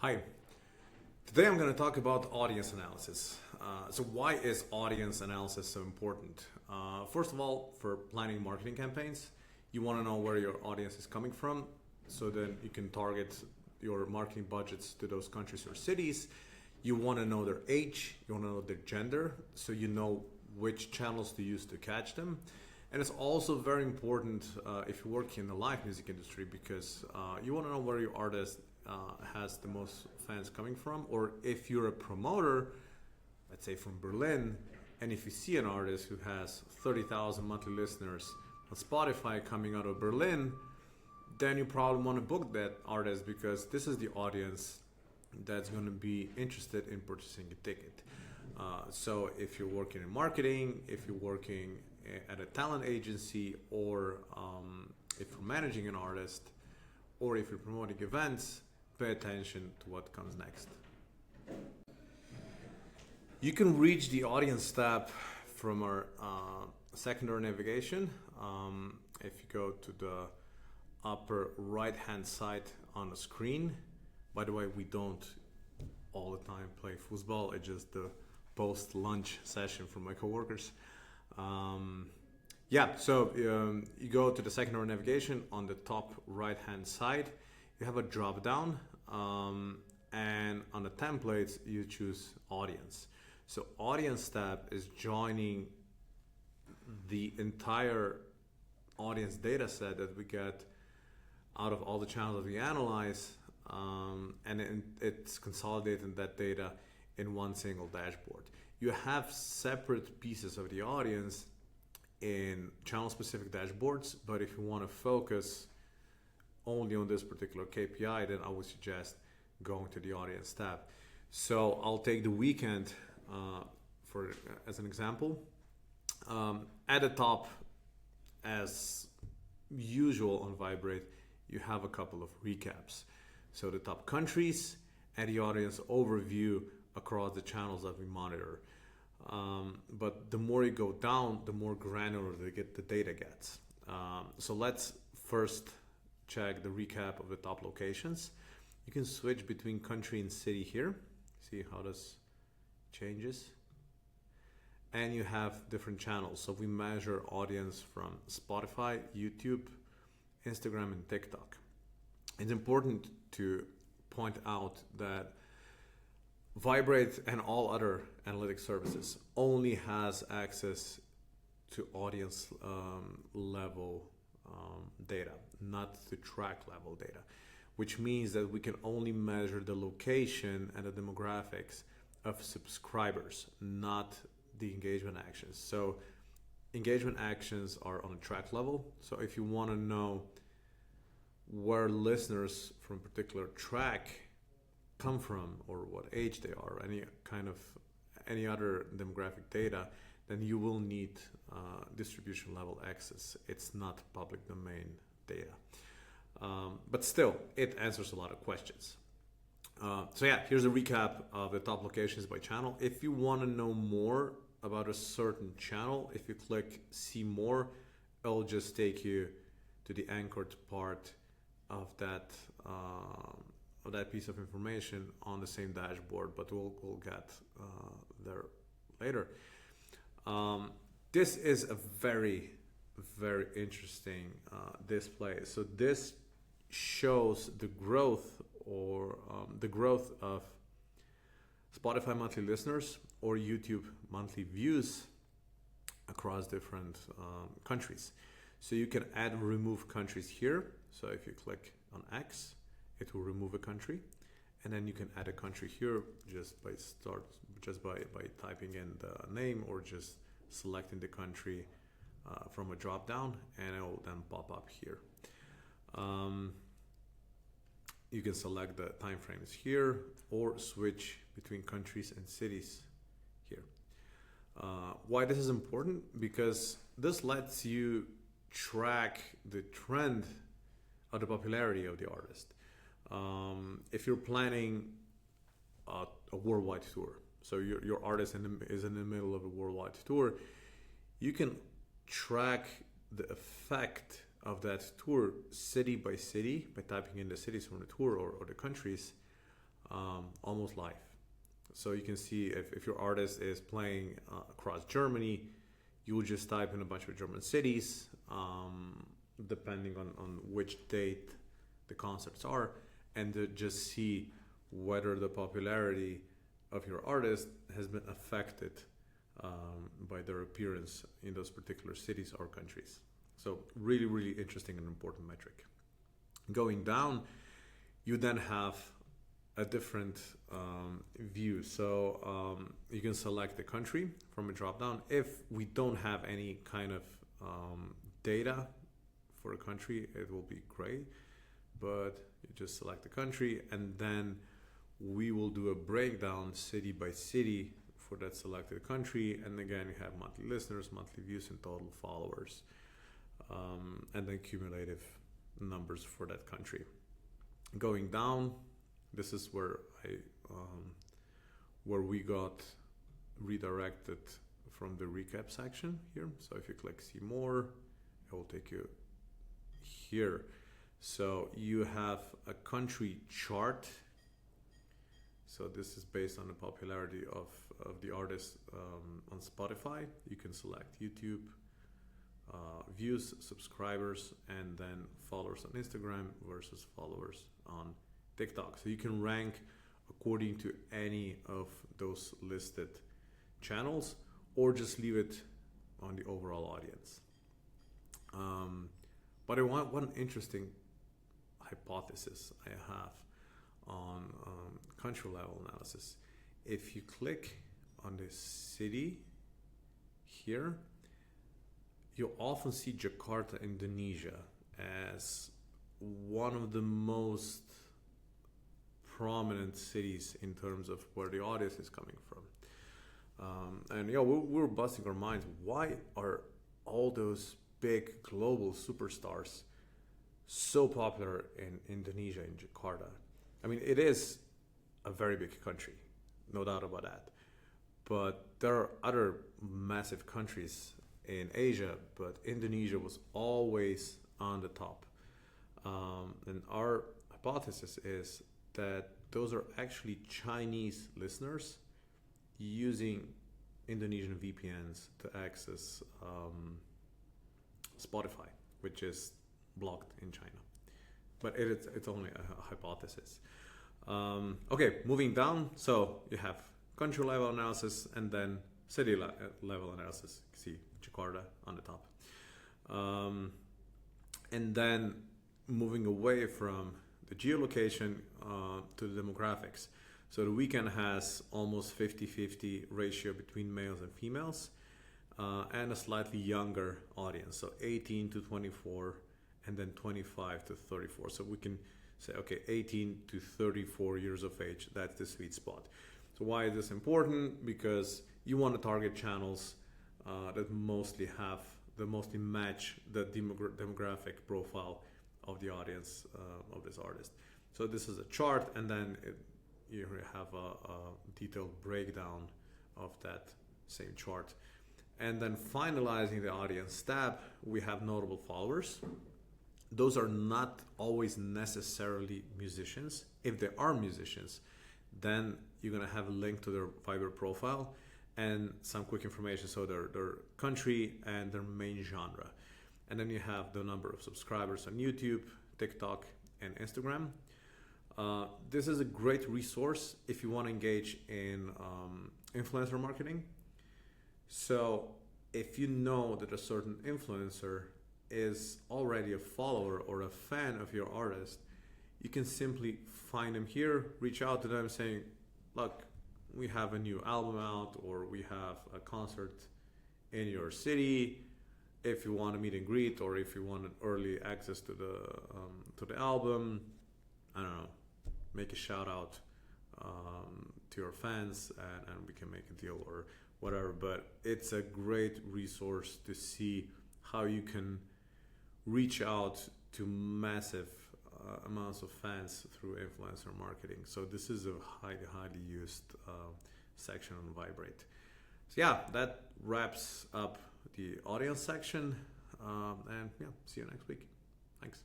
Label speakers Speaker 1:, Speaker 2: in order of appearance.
Speaker 1: Hi. Today I'm going to talk about audience analysis. So why is audience analysis so important? First of all, for planning marketing campaigns, you want to know where your audience is coming from, so then you can target your marketing budgets to those countries or cities. You want to know their age, you want to know their gender, so you know which channels to use to catch them. And it's also very important if you work in the live music industry, because you want to know where your artist has the most fans coming from. Or if you're a promoter, let's say from Berlin, and if you see an artist who has 30,000 monthly listeners on Spotify coming out of Berlin, then you probably want to book that artist, because this is the audience that's going to be interested in purchasing a ticket. So if you're working in marketing, if you're working at a talent agency, or if you're managing an artist, or if you're promoting events, pay attention to what comes next. You can reach the audience tab from our secondary navigation. If you go to the upper right hand side on the screen. By the way, we don't all the time play football. It's just the post lunch session for my coworkers. So you go to the secondary navigation on the top right hand side. You have a drop down, and on the templates you choose audience. So audience tab is joining the entire audience data set that we get out of all the channels that we analyze, and it's consolidating that data in one single dashboard. You have separate pieces of the audience in channel specific dashboards, but if you want to focus only on this particular KPI, then I would suggest going to the audience tab. So I'll take the weekend as an example. At the top, as usual on Viberate, you have a couple of recaps. So the top countries and the audience overview across the channels that we monitor. But the more you go down, the more granular the data gets. So let's first check the recap of the top locations. You can switch between country and city here. See how this changes. And you have different channels. So we measure audience from Spotify, YouTube, Instagram, and TikTok. It's important to point out that Viberate and all other analytics services only has access to audience level data, not to track level data, which means that we can only measure the location and the demographics of subscribers, not the engagement actions. So engagement actions are on a track level. So if you want to know where listeners from a particular track come from, or what age they are, any other demographic data, then you will need distribution level access. It's not public domain data, but still it answers a lot of questions. Here's a recap of the top locations by channel. If you want to know more about a certain channel, if you click see more, it'll just take you to the anchored part of that piece of information on the same dashboard, but we'll get there later. This is a very, very interesting display. So this shows the growth of Spotify monthly listeners or YouTube monthly views across different countries. So you can add or remove countries here. So if you click on X, it will remove a country, and then you can add a country here just by typing in the name, or just selecting the country from a drop down, and it will then pop up here. You can select the time frames here, or switch between countries and cities here. Why this is important? Because this lets you track the trend of the popularity of the artist. If you're planning a worldwide tour, so your artist is in the middle of a worldwide tour, you can track the effect of that tour city by city by typing in the cities from the tour, or the countries, almost live. So you can see if your artist is playing across Germany, you will just type in a bunch of German cities, depending on which date the concerts are, and to just see whether the popularity of your artist has been affected by their appearance in those particular cities or countries. So really, really interesting and important metric. Going down, you then have a different view. So you can select the country from a drop down. If we don't have any kind of data for a country, it will be gray, but you just select the country, and then we will do a breakdown city by city for that selected country. And again, you have monthly listeners, monthly views, and total followers, and then cumulative numbers for that country. Going down, this is where we got redirected from the recap section here. So if you click see more, it will take you here. So you have a country chart. So this is based on the popularity of the artist on Spotify. You can select YouTube, views, subscribers, and then followers on Instagram versus followers on TikTok. So you can rank according to any of those listed channels, or just leave it on the overall audience. But I want one interesting hypothesis I have on country level analysis. If you click on the city here, you'll often see Jakarta, Indonesia as one of the most prominent cities in terms of where the audience is coming from. And we're busting our minds. Why are all those big global superstars so popular in Indonesia, in Jakarta? I mean, it is a very big country, no doubt about that. But there are other massive countries in Asia, but Indonesia was always on the top. And our hypothesis is that those are actually Chinese listeners using Indonesian VPNs to access Spotify, which is blocked in China. But it's only a hypothesis. Okay, moving down. So you have country level analysis and then city level analysis. You see Jakarta on the top. And then moving away from the geolocation to the demographics. So the Weeknd has almost 50-50 ratio between males and females, and a slightly younger audience. So 18 to 24 and then 25 to 34. So we can say, okay, 18 to 34 years of age, that's the sweet spot. So why is this important? Because you want to target channels that mostly match the demographic profile of the audience of this artist. So this is a chart, and then you have a detailed breakdown of that same chart. And then finalizing the audience tab, we have notable followers. Those are not always necessarily musicians. If they are musicians, then you're going to have a link to their Fiverr profile and some quick information, so their country and their main genre. And then you have the number of subscribers on YouTube, TikTok, and Instagram. This is a great resource if you want to engage in influencer marketing. So if you know that a certain influencer is already a follower or a fan of your artist, you can simply find them here, reach out to them saying, look, we have a new album out, or we have a concert in your city. If you want a meet and greet, or if you want an early access to the album, I don't know, make a shout out to your fans, and we can make a deal or whatever. But it's a great resource to see how you can reach out to massive amounts of fans through influencer marketing. So this is a highly used section on Viberate. So yeah, that wraps up the audience section, and yeah, see you next week. Thanks.